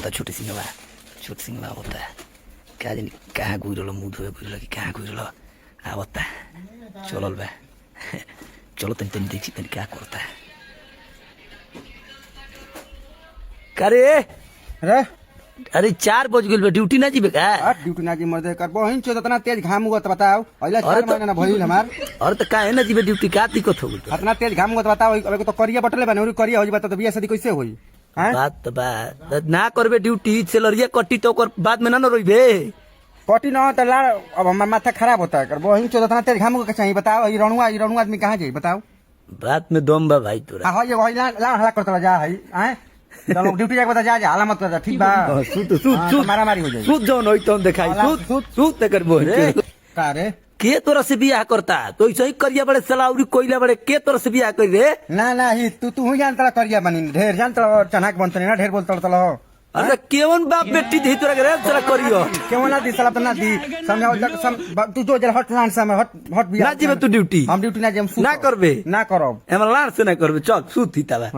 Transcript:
होता छोटे सिंगवा होता क्या जानी कहाँ गुजरल मुँह धोए गुजरल कि कहाँ गुजरल आवता चलल बा चलो तनी तनी देखी तनी क्या करता है करे अरे अरे 4 बज गइल बा ड्यूटी ना जीबे का ड्यूटी ना जी मर्दे कर बहिन छे इतना तेज घाम हुआ तो बताओ अइला 4 महीना ना भइल हमार और तो काहे ना जीबे ड्यूटी का दिक्कत हो गइल इतना तेज घाम हुआ तो बताओ अब तो करिया बटले बने और करिया हो जी बता तो बियाह शादी कैसे होई हैं बात तो बात ना करबे ड्यूटी सैलरिया कटी तो ओकर बाद में ना न रोइबे कटी ना तो लाड़ अब हमार माथा खराब होता है कर बहिन छे इतना तेज घाम हुआ के चाहिए बताओ ई रणुआ आदमी कहां जाई बताओ बात में दम बा भाई तोरा हां ये वही ला हला करता जा है हैं चलो ड्यूटी जाके बता जा हाला मत कर ठीक बा सूत मारा मारी हो जाई सूत जौन होई तौन देखाई सूत ते करबो रे का रे के तोरा से बियाह करता तो ऐसे ही करिया बड़े सलाउरी कोइला बड़े के तोरा से बियाह कर रे ना ही तू जानता करिया बनी ढेर जानता चनाक बनते ना ढेर बोलता तलो अरे केवन बाप बेटी दी तोरा के रे तोरा करियो क्यों ना दी साला तो ना दी समझाओ तू जो जरा हट लान समय हट बिया ना जीबे तू ड्यूटी हम ड्यूटी ना जेम ना करबे ना करब एम लान से ना करबे चल सूत ही तबा